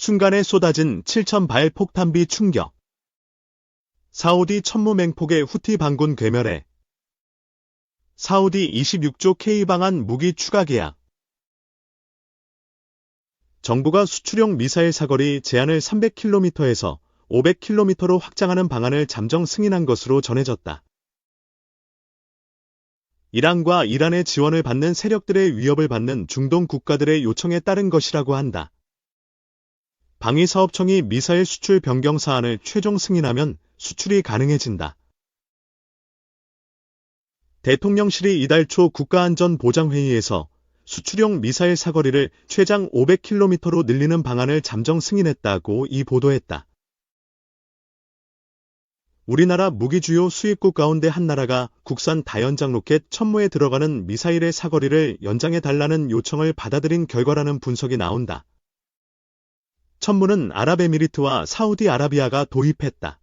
순간에 쏟아진 7,000발 폭탄비 충격. 사우디 천무 맹폭의 후티 반군 괴멸해. 사우디 26조 K방한 무기 추가 계약. 정부가 수출용 미사일 사거리 제한을 300km에서 500km로 확장하는 방안을 잠정 승인한 것으로 전해졌다. 이란과 이란의 지원을 받는 세력들의 위협을 받는 중동 국가들의 요청에 따른 것이라고 한다. 방위사업청이 미사일 수출 변경 사안을 최종 승인하면 수출이 가능해진다. 대통령실이 이달 초 국가안전보장회의에서 수출용 미사일 사거리를 최장 500km로 늘리는 방안을 잠정 승인했다고 보도했다. 우리나라 무기 주요 수입국 가운데 한 나라가 국산 다연장 로켓 천무에 들어가는 미사일의 사거리를 연장해달라는 요청을 받아들인 결과라는 분석이 나온다. 천무는 아랍에미리트와 사우디아라비아가 도입했다.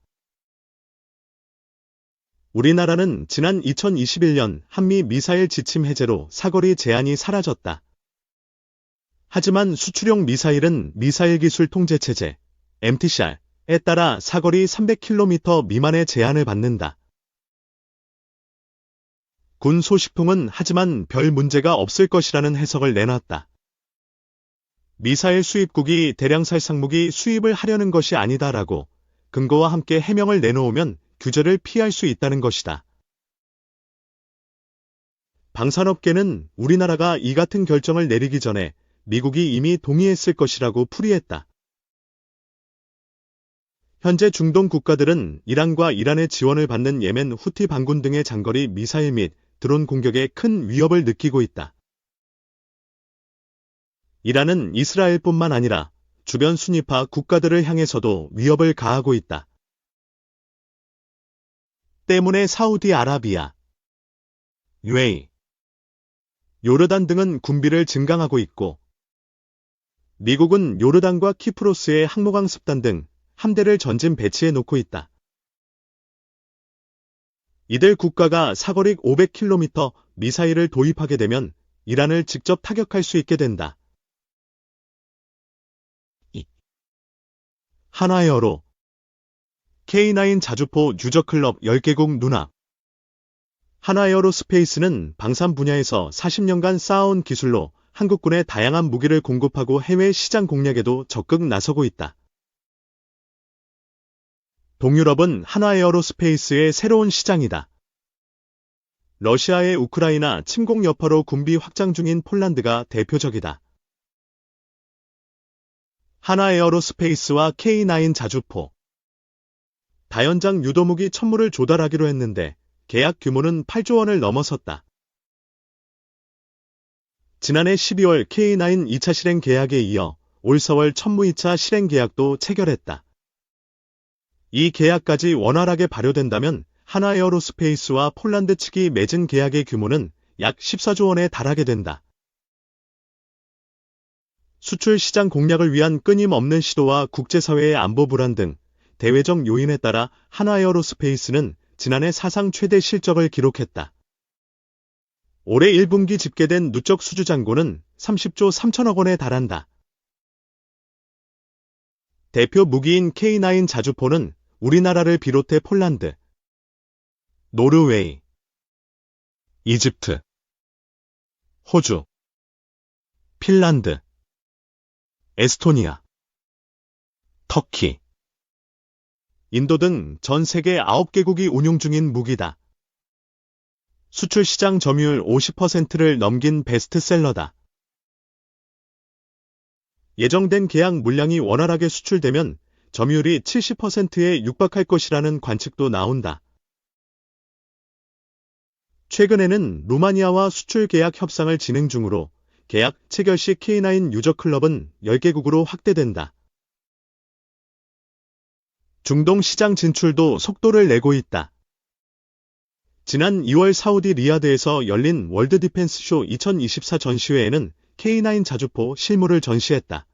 우리나라는 지난 2021년 한미 미사일 지침 해제로 사거리 제한이 사라졌다. 하지만 수출용 미사일은 미사일 기술 통제 체제 MTCR에 따라 사거리 300km 미만의 제한을 받는다. 군 소식통은 하지만 별 문제가 없을 것이라는 해석을 내놨다. 미사일 수입국이 대량 살상무기 수입을 하려는 것이 아니다라고 근거와 함께 해명을 내놓으면 규제를 피할 수 있다는 것이다. 방산업계는 우리나라가 이 같은 결정을 내리기 전에 미국이 이미 동의했을 것이라고 풀이했다. 현재 중동 국가들은 이란과 이란의 지원을 받는 예멘 후티 반군 등의 장거리 미사일 및 드론 공격에 큰 위협을 느끼고 있다. 이란은 이스라엘뿐만 아니라 주변 순위파 국가들을 향해서도 위협을 가하고 있다. 때문에 사우디아라비아, UAE, 요르단 등은 군비를 증강하고 있고 미국은 요르단과 키프로스의 항모강 습단 등 함대를 전진 배치해 놓고 있다. 이들 국가가 사거리 500km 미사일을 도입하게 되면 이란을 직접 타격할 수 있게 된다. 하나에어로 K9 자주포 유저클럽 10개국 눈앞. 하나에어로스페이스는 방산 분야에서 40년간 쌓아온 기술로 한국군에 다양한 무기를 공급하고 해외 시장 공략에도 적극 나서고 있다. 동유럽은 하나에어로스페이스의 새로운 시장이다. 러시아의 우크라이나 침공 여파로 군비 확장 중인 폴란드가 대표적이다. 하나에어로스페이스와 K9 자주포, 다연장 유도무기 천무를 조달하기로 했는데 계약 규모는 8조 원을 넘어섰다. 지난해 12월 K9 2차 실행 계약에 이어 올 4월 천무 2차 실행 계약도 체결했다. 이 계약까지 원활하게 발효된다면 하나에어로스페이스와 폴란드 측이 맺은 계약의 규모는 약 14조 원에 달하게 된다. 수출 시장 공략을 위한 끊임없는 시도와 국제사회의 안보 불안 등 대외적 요인에 따라 하나에어로스페이스는 지난해 사상 최대 실적을 기록했다. 올해 1분기 집계된 누적 수주 잔고는 30조 3천억 원에 달한다. 대표 무기인 K9 자주포는 우리나라를 비롯해 폴란드, 노르웨이, 이집트, 호주, 핀란드, 에스토니아, 터키, 인도 등 전 세계 9개국이 운용 중인 무기다. 수출 시장 점유율 50%를 넘긴 베스트셀러다. 예정된 계약 물량이 원활하게 수출되면 점유율이 70%에 육박할 것이라는 관측도 나온다. 최근에는 루마니아와 수출 계약 협상을 진행 중으로 계약 체결 시 K9 유저클럽은 10개국으로 확대된다. 중동 시장 진출도 속도를 내고 있다. 지난 2월 사우디 리야드에서 열린 월드 디펜스 쇼 2024 전시회에는 K9 자주포 실무를 전시했다.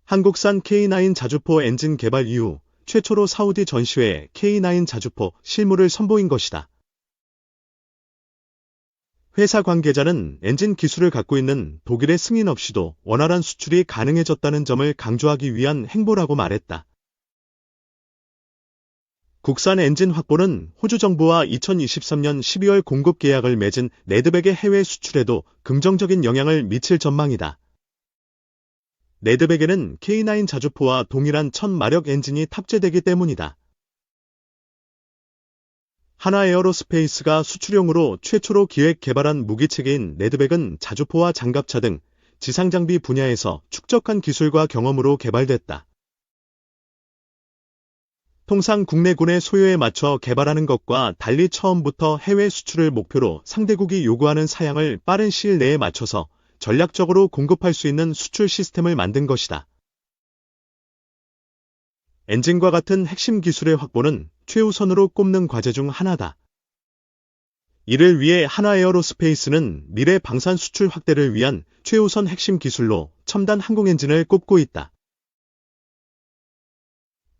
한국산 K9 자주포 엔진 개발 이후 최초로 사우디 전시회에 K9 자주포 실무를 선보인 것이다. 회사 관계자는 엔진 기술을 갖고 있는 독일의 승인 없이도 원활한 수출이 가능해졌다는 점을 강조하기 위한 행보라고 말했다. 국산 엔진 확보는 호주 정부와 2023년 12월 공급 계약을 맺은 레드백의 해외 수출에도 긍정적인 영향을 미칠 전망이다. 레드백에는 K9 자주포와 동일한 1000마력 엔진이 탑재되기 때문이다. 하나에어로스페이스가 수출용으로 최초로 기획 개발한 무기체계인 레드백은 자주포와 장갑차 등 지상장비 분야에서 축적한 기술과 경험으로 개발됐다. 통상 국내 군의 소요에 맞춰 개발하는 것과 달리 처음부터 해외 수출을 목표로 상대국이 요구하는 사양을 빠른 시일 내에 맞춰서 전략적으로 공급할 수 있는 수출 시스템을 만든 것이다. 엔진과 같은 핵심 기술의 확보는 최우선으로 꼽는 과제 중 하나다. 이를 위해 하나에어로스페이스는 미래 방산 수출 확대를 위한 최우선 핵심 기술로 첨단 항공 엔진을 꼽고 있다.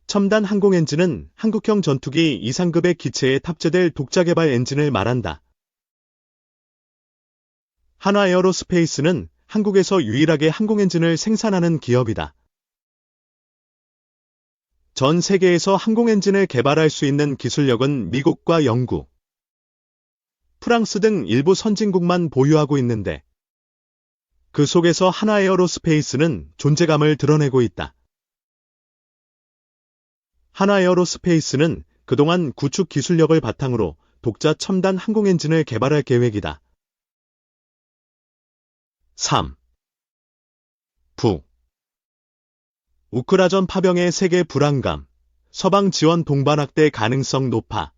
첨단 항공 엔진은 한국형 전투기 이상급의 기체에 탑재될 독자 개발 엔진을 말한다. 하나에어로스페이스는 한국에서 유일하게 항공 엔진을 생산하는 기업이다. 전 세계에서 항공 엔진을 개발할 수 있는 기술력은 미국과 영국, 프랑스 등 일부 선진국만 보유하고 있는데 그 속에서 하나에어로스페이스는 존재감을 드러내고 있다. 하나에어로스페이스는 그동안 구축 기술력을 바탕으로 독자 첨단 항공 엔진을 개발할 계획이다. 3. 북 우크라전 파병의 세계 불안감, 서방 지원 동반 확대 가능성 높아.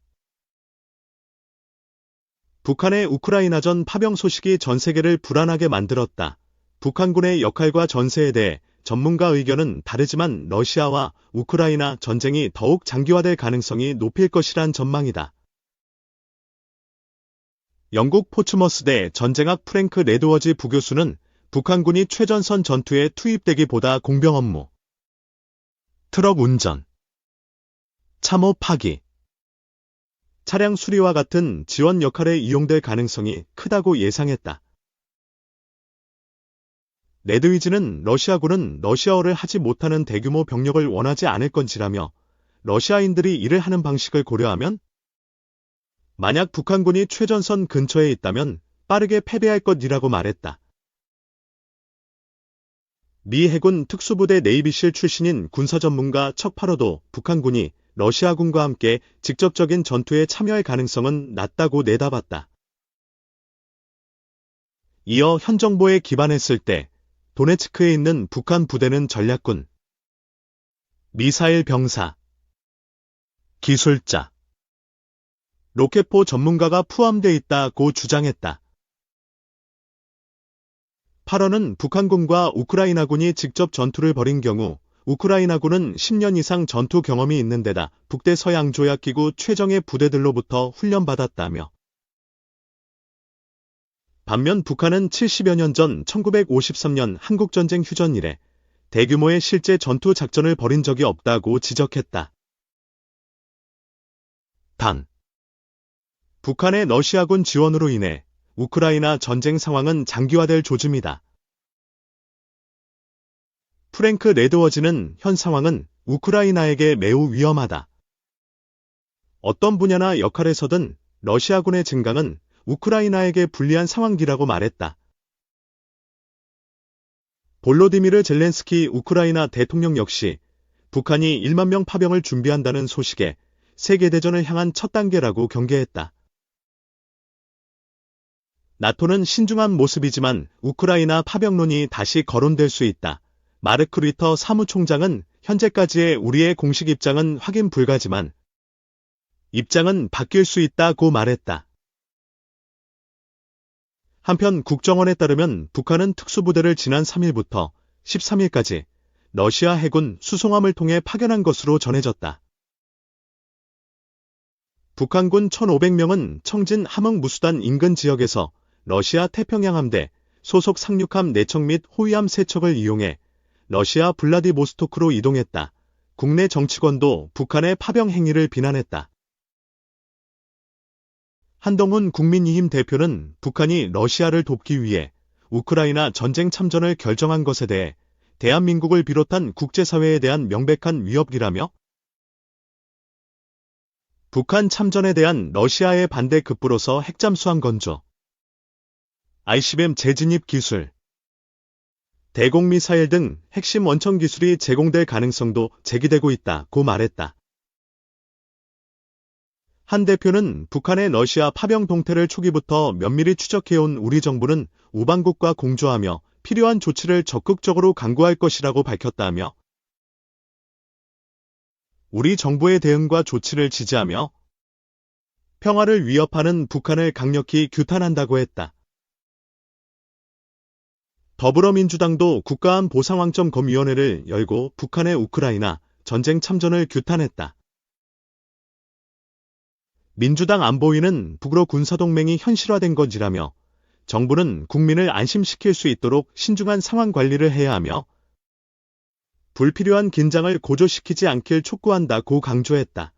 북한의 우크라이나전 파병 소식이 전 세계를 불안하게 만들었다. 북한군의 역할과 전세에 대해 전문가 의견은 다르지만 러시아와 우크라이나 전쟁이 더욱 장기화될 가능성이 높일 것이란 전망이다. 영국 포츠머스대 전쟁학 프랭크 레드워지 부교수는 북한군이 최전선 전투에 투입되기보다 공병 업무, 트럭 운전, 참호 파기, 차량 수리와 같은 지원 역할에 이용될 가능성이 크다고 예상했다. 레드위즈는 러시아군은 러시아어를 하지 못하는 대규모 병력을 원하지 않을 건지라며 러시아인들이 일을 하는 방식을 고려하면 만약 북한군이 최전선 근처에 있다면 빠르게 패배할 것이라고 말했다. 미 해군 특수부대 네이비실 출신인 군사전문가 척 파러도 북한군이 러시아군과 함께 직접적인 전투에 참여할 가능성은 낮다고 내다봤다. 이어 현 정보에 기반했을 때 도네츠크에 있는 북한 부대는 전략군, 미사일 병사, 기술자, 로켓포 전문가가 포함되어 있다고 주장했다. 파러는 북한군과 우크라이나군이 직접 전투를 벌인 경우 우크라이나군은 10년 이상 전투 경험이 있는 데다 북대서양조약기구 최정예 부대들로부터 훈련받았다며 반면 북한은 70여 년 전 1953년 한국전쟁 휴전 이래 대규모의 실제 전투 작전을 벌인 적이 없다고 지적했다. 단, 북한의 러시아군 지원으로 인해 우크라이나 전쟁 상황은 장기화될 조짐이다. 프랭크 레드워즈는 현 상황은 우크라이나에게 매우 위험하다. 어떤 분야나 역할에서든 러시아군의 증강은 우크라이나에게 불리한 상황이라고 말했다. 볼로디미르 젤렌스키 우크라이나 대통령 역시 북한이 1만 명 파병을 준비한다는 소식에 세계대전을 향한 첫 단계라고 경계했다. 나토는 신중한 모습이지만 우크라이나 파병론이 다시 거론될 수 있다. 마르크 리터 사무총장은 현재까지의 우리의 공식 입장은 확인 불가지만 입장은 바뀔 수 있다고 말했다. 한편 국정원에 따르면 북한은 특수부대를 지난 3일부터 13일까지 러시아 해군 수송함을 통해 파견한 것으로 전해졌다. 북한군 1,500명은 청진 함흥무수단 인근 지역에서 러시아 태평양 함대 소속 상륙함 4척 및 호위함 3척을 이용해 러시아 블라디보스토크로 이동했다. 국내 정치권도 북한의 파병 행위를 비난했다. 한동훈 국민의힘 대표는 북한이 러시아를 돕기 위해 우크라이나 전쟁 참전을 결정한 것에 대해 대한민국을 비롯한 국제사회에 대한 명백한 위협이라며 북한 참전에 대한 러시아의 반대 급부로서 핵잠수함 건조, ICBM 재진입 기술, 대공미사일 등 핵심 원천 기술이 제공될 가능성도 제기되고 있다고 말했다. 한 대표는 북한의 러시아 파병 동태를 초기부터 면밀히 추적해온 우리 정부는 우방국과 공조하며 필요한 조치를 적극적으로 강구할 것이라고 밝혔다며 우리 정부의 대응과 조치를 지지하며 평화를 위협하는 북한을 강력히 규탄한다고 했다. 더불어민주당도 국가안보상황점검위원회를 열고 북한의 우크라이나 전쟁 참전을 규탄했다. 민주당 안보위는 북으로 군사동맹이 현실화된 것이라며 정부는 국민을 안심시킬 수 있도록 신중한 상황 관리를 해야 하며 불필요한 긴장을 고조시키지 않길 촉구한다고 강조했다.